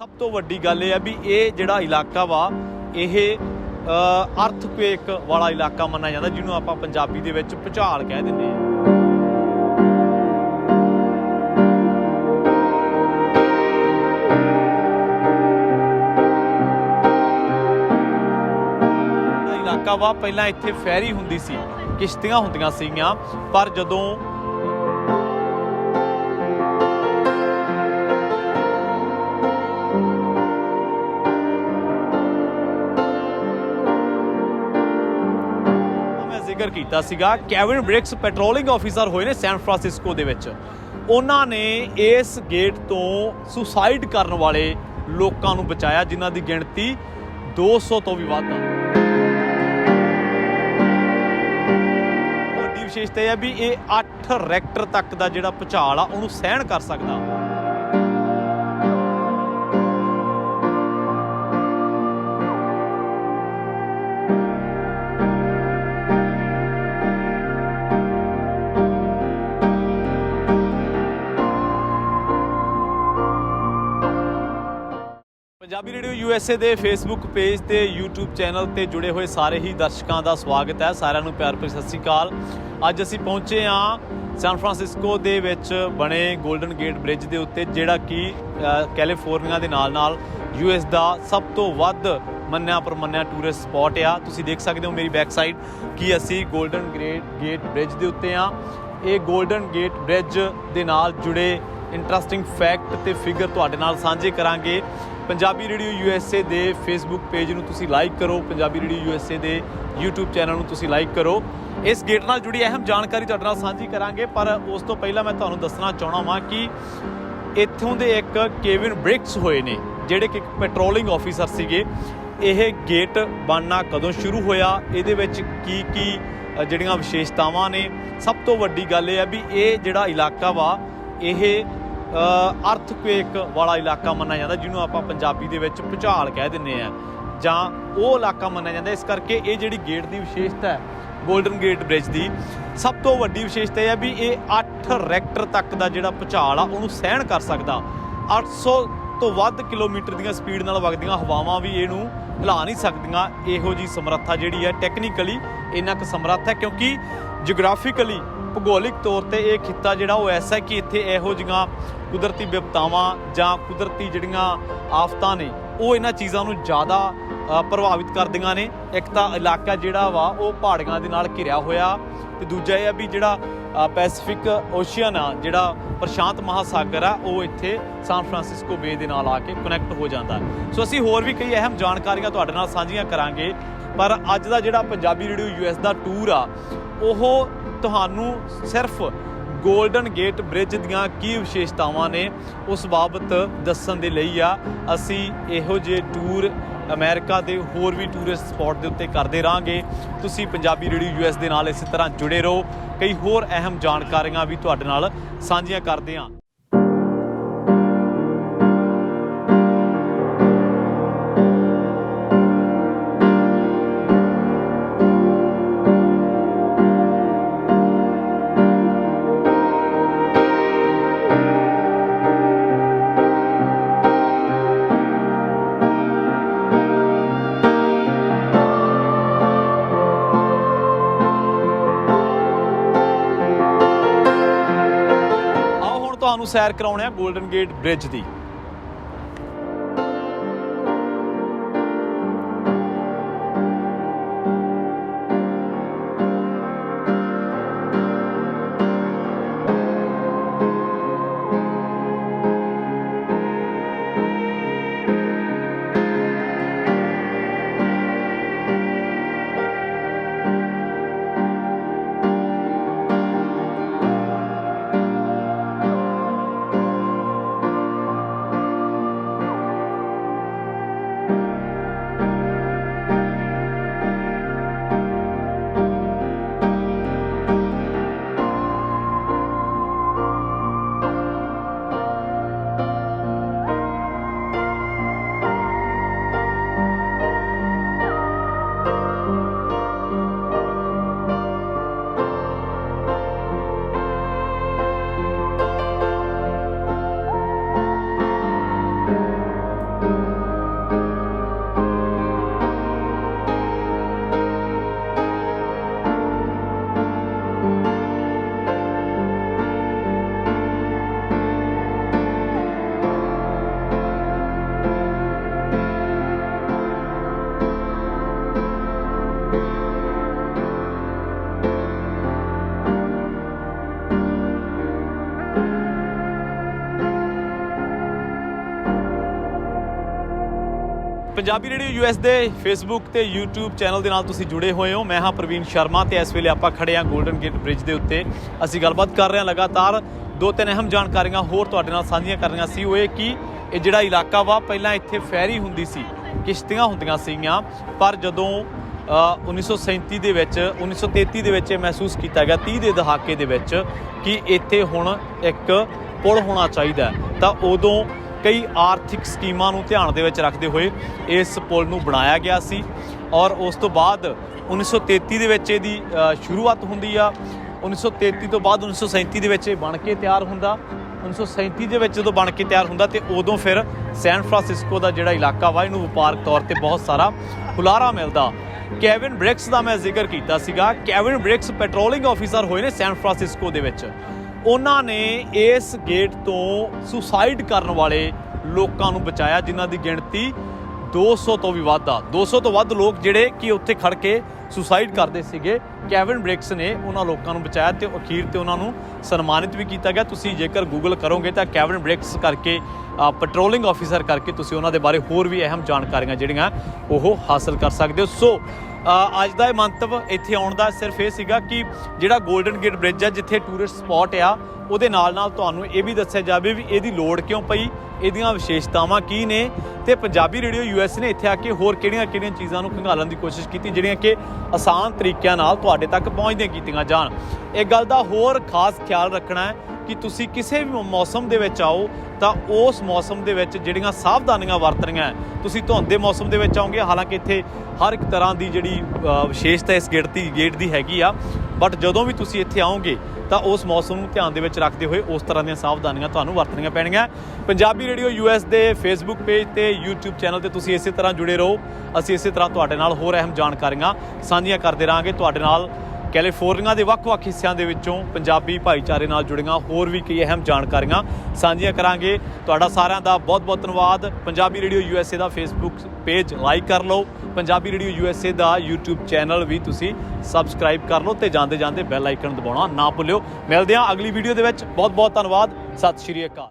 ਸਭ ਤੋਂ ਵੱਡੀ ਗੱਲ ਇਹ ਹੈ ਵੀ ਇਹ ਜਿਹੜਾ ਇਲਾਕਾ ਵਾ ਇਹ ਅਰਥਕੁਏਕ ਵਾਲਾ ਇਲਾਕਾ ਮੰਨਿਆ ਜਾਂਦਾ, ਜਿਹਨੂੰ ਆਪਾਂ ਪੰਜਾਬੀ ਦੇ ਵਿੱਚ ਭੂਚਾਲ ਕਹਿ ਦਿੰਦੇ ਹਾਂ। ਇਲਾਕਾ ਵਾ ਪਹਿਲਾਂ ਇੱਥੇ ਫੈਰੀ ਹੁੰਦੀ ਸੀ, ਕਿਸ਼ਤੀਆਂ ਹੁੰਦੀਆਂ ਸੀਗੀਆਂ, ਪਰ ਜਦੋਂ ਜ਼ਿਕਰ ਕੀਤਾ ਸੀਗਾ ਕੇਵਿਨ ਬ੍ਰਿਕਸ ਪੈਟਰੋਲਿੰਗ ਆਫੀਸਰ ਹੋਏ ਨੇ ਸੈਨ ਫਰਾਂਸਿਸਕੋ ਦੇ ਵਿੱਚ। ਉਹਨਾਂ ਨੇ ਇਸ ਗੇਟ ਤੋਂ ਸੁਸਾਈਡ ਕਰਨ ਵਾਲੇ ਲੋਕਾਂ ਨੂੰ ਬਚਾਇਆ, ਜਿਨ੍ਹਾਂ ਦੀ ਗਿਣਤੀ 200 ਤੋਂ ਵੀ ਵੱਧ ਆ। ਵੱਡੀ ਵਿਸ਼ੇਸ਼ਤਾ ਇਹ ਹੈ ਵੀ ਇਹ 8 ਰੈਕਟਰ ਤੱਕ ਦਾ ਜਿਹੜਾ ਭੂਚਾਲ ਆ ਉਹਨੂੰ ਸਹਿਣ ਕਰ ਸਕਦਾ। ਪੰਜਾਬੀ ਰੇਡੀਓ USA ਦੇ ਫੇਸਬੁੱਕ ਪੇਜ ਤੇ YouTube ਚੈਨਲ ਤੇ ਜੁੜੇ ਹੋਏ ਸਾਰੇ ਹੀ ਦਰਸ਼ਕਾਂ ਦਾ ਸਵਾਗਤ ਹੈ। ਸਾਰਿਆਂ ਨੂੰ ਪਿਆਰ ਭਰੀ ਸਤਿ ਸ਼੍ਰੀ ਅਕਾਲ। ਅੱਜ ਅਸੀਂ ਪਹੁੰਚੇ ਹਾਂ ਸੈਨ ਫਰਾਂਸਿਸਕੋ ਦੇ ਵਿੱਚ ਬਣੇ ਗੋਲਡਨ ਗੇਟ ਬ੍ਰਿਜ ਦੇ ਉੱਤੇ, ਜਿਹੜਾ ਕਿ ਕੈਲੀਫੋਰਨੀਆ ਦੇ ਨਾਲ US ਦਾ ਸਭ ਤੋਂ ਵੱਧ ਮੰਨਿਆ ਪ੍ਰਮੰਨਿਆ ਟੂਰਿਸਟ ਸਪੌਟ ਆ। ਤੁਸੀਂ ਦੇਖ ਸਕਦੇ ਹੋ ਮੇਰੀ ਬੈਕ ਸਾਈਡ ਕਿ ਅਸੀਂ ਗੋਲਡਨ ਗੇਟ ਬ੍ਰਿਜ ਦੇ ਉੱਤੇ ਆ। ਇਹ ਗੋਲਡਨ ਗੇਟ ਬ੍ਰਿਜ ਦੇ ਨਾਲ ਜੁੜੇ ਇੰਟਰਸਟਿੰਗ ਫੈਕਟ ਤੇ ਫਿਗਰ ਤੁਹਾਡੇ ਨਾਲ ਸਾਂਝੇ ਕਰਾਂਗੇ। ਪੰਜਾਬੀ ਰੇਡੀਓ USA ਦੇ ਫੇਸਬੁੱਕ ਪੇਜ ਨੂੰ ਤੁਸੀਂ ਲਾਈਕ ਕਰੋ, ਪੰਜਾਬੀ ਰੇਡੀਓ USA ਦੇ YouTube ਚੈਨਲ ਨੂੰ ਤੁਸੀਂ ਲਾਈਕ ਕਰੋ। ਇਸ ਗੇਟ ਨਾਲ ਜੁੜੀ ਅਹਿਮ ਜਾਣਕਾਰੀ ਤੁਹਾਡੇ ਨਾਲ ਸਾਂਝੀ ਕਰਾਂਗੇ, ਪਰ ਉਸ ਤੋਂ ਪਹਿਲਾਂ ਮੈਂ ਤੁਹਾਨੂੰ ਦੱਸਣਾ ਚਾਹੁੰਦਾ ਵਾਂ ਕਿ ਇੱਥੋਂ ਦੇ ਇੱਕ ਕੇਵਿਨ ਬ੍ਰਿਕਸ ਹੋਏ ਨੇ, ਜਿਹੜੇ ਕਿ ਪੈਟਰੋਲਿੰਗ ਆਫੀਸਰ ਸੀਗੇ। ਇਹ ਗੇਟ ਬਣਨਾ ਕਦੋਂ ਸ਼ੁਰੂ ਹੋਇਆ, ਇਹਦੇ ਵਿੱਚ ਕੀ ਜਿਹੜੀਆਂ ਵਿਸ਼ੇਸ਼ਤਾਵਾਂ ਨੇ। ਸਭ ਤੋਂ ਵੱਡੀ ਗੱਲ ਇਹ ਹੈ ਵੀ ਇਹ ਜਿਹੜਾ ਇਲਾਕਾ ਵਾ ਇਹ ਅਰਥਕੁਏਕ ਵਾਲਾ ਇਲਾਕਾ ਮੰਨਿਆ ਜਾਂਦਾ, ਜਿਹਨੂੰ ਆਪਾਂ ਪੰਜਾਬੀ ਦੇ ਵਿੱਚ ਭੂਚਾਲ ਕਹਿ ਦਿੰਦੇ ਹਾਂ, ਜਾਂ ਉਹ ਇਲਾਕਾ ਮੰਨਿਆ ਜਾਂਦਾ। ਇਸ ਕਰਕੇ ਇਹ ਜਿਹੜੀ ਗੇਟ ਦੀ ਵਿਸ਼ੇਸ਼ਤਾ ਹੈ ਗੋਲਡਨ ਗੇਟ ਬ੍ਰਿਜ ਦੀ, ਸਭ ਤੋਂ ਵੱਡੀ ਵਿਸ਼ੇਸ਼ਤਾ ਇਹ ਹੈ ਵੀ ਇਹ 8 ਰੈਕਟਰ ਤੱਕ ਦਾ ਜਿਹੜਾ ਭੂਚਾਲ ਆ ਉਹਨੂੰ ਸਹਿਣ ਕਰ ਸਕਦਾ। 800 ਤੋਂ ਵੱਧ ਕਿਲੋਮੀਟਰ ਦੀਆਂ ਸਪੀਡ ਨਾਲ ਵਗਦੀਆਂ ਹਵਾਵਾਂ ਵੀ ਇਹਨੂੰ ਹਿਲਾ ਨਹੀਂ ਸਕਦੀਆਂ। ਇਹੋ ਜਿਹੀ ਸਮਰੱਥਾ ਜਿਹੜੀ ਹੈ, ਟੈਕਨੀਕਲੀ ਇੰਨਾ ਕੁ ਸਮਰੱਥ ਹੈ, ਕਿਉਂਕਿ ਜਿਓਗ੍ਰਾਫੀਕਲੀ ਭੂਗੋਲਿਕ ਤੌਰ ਤੇ ਇਹ ਖਿੱਤਾ ਜਿਹੜਾ ਉਹ ਐਸਾ ਹੈ ਕਿ ਇੱਥੇ ਇਹੋ ਜਿਹੀਆਂ ਕੁਦਰਤੀ ਵਿਪਤਾਵਾਂ ਜਾਂ ਕੁਦਰਤੀ ਜਿਹੜੀਆਂ ਆਫਤਾਂ ਨੇ ਉਹ ਇਹਨਾਂ ਚੀਜ਼ਾਂ ਨੂੰ ਜ਼ਿਆਦਾ ਪ੍ਰਭਾਵਿਤ ਕਰਦੀਆਂ ਨੇ। ਇੱਕ ਤਾਂ ਇਲਾਕਾ ਜਿਹੜਾ ਵਾ ਉਹ ਪਹਾੜੀਆਂ ਦੇ ਨਾਲ ਘਿਰਿਆ ਹੋਇਆ, ਤੇ ਦੂਜਾ ਇਹ ਆ ਵੀ ਜਿਹੜਾ ਪੈਸੀਫਿਕ ਓਸ਼ੀਅਨ ਆ, ਜਿਹੜਾ ਪ੍ਰਸ਼ਾਂਤ ਮਹਾਸਾਗਰ ਆ, ਉਹ ਇੱਥੇ ਸੈਨ ਫਰਾਂਸਿਸਕੋ ਬੇ ਦੇ ਨਾਲ ਆ ਕੇ ਕਨੈਕਟ ਹੋ ਜਾਂਦਾ। ਸੋ ਅਸੀਂ ਹੋਰ ਵੀ ਕਈ ਅਹਿਮ ਜਾਣਕਾਰੀਆਂ ਤੁਹਾਡੇ ਨਾਲ ਸਾਂਝੀਆਂ ਕਰਾਂਗੇ, ਪਰ ਅੱਜ ਦਾ ਜਿਹੜਾ ਪੰਜਾਬੀ ਰੇਡੀਓ US ਦਾ ਟੂਰ ਆ ਉਹ ਤੁਹਾਨੂੰ ਸਿਰਫ ਗੋਲਡਨ ਗੇਟ ਬ੍ਰਿਜ ਦੀਆਂ ਕੀ ਵਿਸ਼ੇਸ਼ਤਾਵਾਂ ਨੇ ਉਸ ਬਾਬਤ ਦੱਸਣ ਦੇ ਲਈ ਆ। ਅਸੀਂ ਇਹੋ ਜਿਹੇ ਟੂਰ ਅਮਰੀਕਾ ਦੇ ਹੋਰ ਵੀ ਟੂਰਿਸਟ ਸਪੌਟ ਦੇ ਉੱਤੇ ਕਰਦੇ ਰਹਾਂਗੇ। ਤੁਸੀਂ ਪੰਜਾਬੀ ਰੇਡੀਓ US ਦੇ ਨਾਲ ਇਸੇ ਤਰ੍ਹਾਂ ਜੁੜੇ ਰਹੋ, ਕਈ ਹੋਰ ਅਹਿਮ ਜਾਣਕਾਰੀਆਂ ਵੀ ਤੁਹਾਡੇ ਨਾਲ ਸਾਂਝੀਆਂ ਕਰਦੇ ਹਾਂ। ਤੁਹਾਨੂੰ ਸੈਰ ਕਰਾਉਣੇ ਆ ਗੋਲਡਨ ਗੇਟ ਬ੍ਰਿਜ ਦੀ। ਪੰਜਾਬੀ ਰੇਡੀਓ ਯੂਐਸ ਦੇ ਫੇਸਬੁੱਕ ਤੇ YouTube ਚੈਨਲ ਦੇ ਨਾਲ ਤੁਸੀਂ ਜੁੜੇ ਹੋਏ ਹੋ। ਮੈਂ ਹਾਂ ਪ੍ਰਵੀਨ ਸ਼ਰਮਾ ਤੇ ਇਸ ਵੇਲੇ ਆਪਾਂ ਖੜੇ ਹਾਂ ਗੋਲਡਨ ਗੇਟ ਬ੍ਰਿਜ ਦੇ ਉੱਤੇ। ਅਸੀਂ ਗੱਲਬਾਤ ਕਰ ਰਹੇ ਹਾਂ ਲਗਾਤਾਰ ਦੋ ਤਿੰਨ ਅਹਿਮ ਜਾਣਕਾਰੀਆਂ ਹੋਰ ਤੁਹਾਡੇ ਨਾਲ ਸਾਂਝੀਆਂ ਕਰਨੀਆਂ ਸੀ। ਉਹ ਇਹ ਕਿ ਇਹ ਜਿਹੜਾ ਇਲਾਕਾ ਵਾ ਪਹਿਲਾਂ ਇੱਥੇ ਫੈਰੀ ਹੁੰਦੀ ਸੀ, ਕਿਸ਼ਤੀਆਂ ਹੁੰਦੀਆਂ ਸੀਗੀਆਂ, ਪਰ ਜਦੋਂ 1937 ਦੇ ਵਿੱਚ 1933 ਦੇ ਵਿੱਚ ਇਹ ਮਹਿਸੂਸ ਕੀਤਾ ਗਿਆ 30 ਦੇ ਦਹਾਕੇ ਦੇ ਵਿੱਚ ਕਿ ਇੱਥੇ ਹੁਣ ਇੱਕ ਪੁਲ ਹੋਣਾ ਚਾਹੀਦਾ, ਤਾਂ ਉਦੋਂ ਕਈ ਆਰਥਿਕ ਸਕੀਮਾਂ ਨੂੰ ਧਿਆਨ ਦੇ ਵਿੱਚ ਰੱਖਦੇ ਹੋਏ ਇਸ ਪੁਲ ਨੂੰ ਬਣਾਇਆ ਗਿਆ ਸੀ। ਔਰ ਉਸ ਤੋਂ ਬਾਅਦ 1933 ਦੇ ਵਿੱਚ ਇਹਦੀ ਸ਼ੁਰੂਆਤ ਹੁੰਦੀ ਆ। 1933 ਤੋਂ ਬਾਅਦ 1937 ਦੇ ਵਿੱਚ ਇਹ ਬਣ ਕੇ ਤਿਆਰ ਹੁੰਦਾ। 1937 ਦੇ ਵਿੱਚ ਜਦੋਂ ਬਣ ਕੇ ਤਿਆਰ ਹੁੰਦਾ ਤੇ ਉਦੋਂ ਫਿਰ ਸੈਨ ਫਰਾਂਸਿਸਕੋ ਦਾ ਜਿਹੜਾ ਇਲਾਕਾ ਵਾ ਇਹਨੂੰ ਵਪਾਰਕ ਤੌਰ ਤੇ ਬਹੁਤ ਸਾਰਾ ਹੁਲਾਰਾ ਮਿਲਦਾ। ਕੇਵਿਨ ਬ੍ਰਿਕਸ ਦਾ ਮੈਂ ਜ਼ਿਕਰ ਕੀਤਾ ਸੀਗਾ। ਕੇਵਿਨ ਬ੍ਰਿਕਸ ਪੈਟਰੋਲਿੰਗ ਆਫੀਸਰ ਹੋਏ ਨੇ ਸੈਨ ਫਰਾਂਸਿਸਕੋ ਦੇ ਵਿੱਚ। ਉਹਨਾਂ ਨੇ ਇਸ ਗੇਟ ਤੋਂ ਸੁਸਾਈਡ ਕਰਨ ਵਾਲੇ ਲੋਕਾਂ ਨੂੰ ਬਚਾਇਆ, ਜਿਨ੍ਹਾਂ ਦੀ ਗਿਣਤੀ 200 ਤੋਂ ਵੀ ਵੱਧ ਆ। 200 ਤੋਂ ਵੱਧ ਲੋਕ ਜਿਹੜੇ ਕਿ ਉੱਥੇ ਖੜ ਕੇ ਸੁਸਾਈਡ ਕਰਦੇ ਸੀਗੇ। ਕੇਵਿਨ ਬ੍ਰਿਕਸ ਨੇ ਉਹਨਾਂ ਲੋਕਾਂ ਨੂੰ ਬਚਾਇਆ ਤੇ ਅਖੀਰ ਤੇ ਉਹਨਾਂ ਨੂੰ ਸਨਮਾਨਿਤ ਵੀ ਕੀਤਾ ਗਿਆ। ਤੁਸੀਂ ਜੇਕਰ ਗੂਗਲ ਕਰੋਗੇ ਤਾਂ ਕੇਵਿਨ ਬ੍ਰਿਕਸ ਕਰਕੇ ਪੈਟਰੋਲਿੰਗ ਆਫੀਸਰ ਕਰਕੇ ਤੁਸੀਂ ਉਹਨਾਂ ਦੇ ਬਾਰੇ ਹੋਰ ਵੀ ਅਹਿਮ ਜਾਣਕਾਰੀਆਂ ਜਿਹੜੀਆਂ ਉਹ ਹਾਸਲ ਕਰ ਸਕਦੇ ਹੋ। ਸੋ ਅੱਜ ਦਾ ਇਹ ਮੰਤਵ ਇੱਥੇ ਆਉਣ ਦਾ ਸਿਰਫ ਇਹ ਸੀਗਾ ਕਿ ਜਿਹੜਾ ਗੋਲਡਨ ਗੇਟ ਬ੍ਰਿਜ ਹੈ, ਜਿੱਥੇ ਟੂਰਿਸਟ ਸਪੌਟ ਆ, ਉਹਦੇ ਨਾਲ ਨਾਲ ਤੁਹਾਨੂੰ ਇਹ ਵੀ ਦੱਸਿਆ ਜਾਵੇ ਵੀ ਇਹਦੀ ਲੋੜ ਕਿਉਂ ਪਈ, ਇਹਦੀਆਂ ਵਿਸ਼ੇਸ਼ਤਾਵਾਂ ਕੀ ਨੇ, ਤੇ ਪੰਜਾਬੀ ਰੇਡੀਓ ਯੂਐਸ ਨੇ ਇੱਥੇ ਆ ਕੇ ਹੋਰ ਕਿਹੜੀਆਂ ਚੀਜ਼ਾਂ ਨੂੰ ਖੰਗਾਲਣ ਦੀ ਕੋਸ਼ਿਸ਼ ਕੀਤੀ ਜਿਹੜੀਆਂ ਕਿ ਆਸਾਨ ਤਰੀਕਿਆਂ ਨਾਲ ਤੁਹਾਡੇ ਤੱਕ ਪਹੁੰਚਦੀਆਂ ਕੀਤੀਆਂ ਜਾਣ। ਇਹ ਗੱਲ ਦਾ ਹੋਰ ਖਾਸ ਖਿਆਲ ਰੱਖਣਾ ਹੈ ਕਿ ਤੁਸੀਂ ਕਿਸੇ ਵੀ ਮੌਸਮ ਦੇ ਵਿੱਚ ਆਓ ਤਾਂ ਉਸ ਮੌਸਮ ਦੇ ਵਿੱਚ ਜਿਹੜੀਆਂ ਸਾਵਧਾਨੀਆਂ ਵਰਤਣੀਆਂ। ਤੁਸੀਂ ਧੁੰਦ ਦੇ ਮੌਸਮ ਦੇ ਵਿੱਚ ਆਓਗੇ, ਹਾਲਾਂਕਿ ਇੱਥੇ ਹਰ ਇੱਕ ਤਰ੍ਹਾਂ ਦੀ ਜਿਹੜੀ ਵਿਸ਼ੇਸ਼ਤਾ ਇਸ ਗੇਟ ਦੀ ਹੈਗੀ ਆ, ਬਟ ਜਦੋਂ ਵੀ ਤੁਸੀਂ ਇੱਥੇ ਆਓਗੇ ਤਾਂ ਉਸ ਮੌਸਮ ਨੂੰ ਧਿਆਨ ਦੇ ਵਿੱਚ ਰੱਖਦੇ ਹੋਏ ਉਸ ਤਰ੍ਹਾਂ ਦੀਆਂ ਸਾਵਧਾਨੀਆਂ ਤੁਹਾਨੂੰ ਵਰਤਣੀਆਂ ਪੈਣਗੀਆਂ। ਪੰਜਾਬੀ ਰੇਡੀਓ ਯੂਐਸ ਦੇ ਫੇਸਬੁੱਕ ਪੇਜ ਤੇ YouTube ਚੈਨਲ ਤੇ ਤੁਸੀਂ ਇਸੇ ਤਰ੍ਹਾਂ ਜੁੜੇ ਰਹੋ। ਅਸੀਂ ਇਸੇ ਤਰ੍ਹਾਂ ਤੁਹਾਡੇ ਨਾਲ ਹੋਰ ਅਹਿਮ ਜਾਣਕਾਰੀਆਂ ਸਾਂਝੀਆਂ ਕਰਦੇ ਰਹਾਂਗੇ। ਤੁਹਾਡੇ ਨਾਲ ਕੈਲੀਫੋਰਨੀਆ ਦੇ ਵੱਖ-ਵੱਖ ਹਿੱਸਿਆਂ ਦੇ ਵਿੱਚੋਂ ਪੰਜਾਬੀ ਭਾਈਚਾਰੇ ਨਾਲ ਜੁੜੀਆਂ ਹੋਰ ਵੀ ਕਈ ਅਹਿਮ ਜਾਣਕਾਰੀਆਂ ਸਾਂਝੀਆਂ ਕਰਾਂਗੇ। ਤੁਹਾਡਾ ਸਾਰਿਆਂ ਦਾ ਬਹੁਤ-ਬਹੁਤ ਧੰਨਵਾਦ। ਪੰਜਾਬੀ ਰੇਡੀਓ ਯੂਐਸਏ ਦਾ ਫੇਸਬੁੱਕ ਪੇਜ ਲਾਈਕ ਕਰ ਲਓ। ਪੰਜਾਬੀ ਰੇਡੀਓ ਯੂਐਸਏ ਦਾ YouTube ਚੈਨਲ ਵੀ ਤੁਸੀਂ ਸਬਸਕ੍ਰਾਈਬ ਕਰ ਲਓ ਤੇ ਜਾਂਦੇ ਬੈਲ ਆਈਕਨ ਦਬਾਉਣਾ ਨਾ ਭੁੱਲਿਓ। ਮਿਲਦੇ ਹਾਂ ਅਗਲੀ ਵੀਡੀਓ ਦੇ ਵਿੱਚ। ਬਹੁਤ-ਬਹੁਤ ਧੰਨਵਾਦ। ਸਤਿ ਸ਼੍ਰੀ ਅਕਾਲ।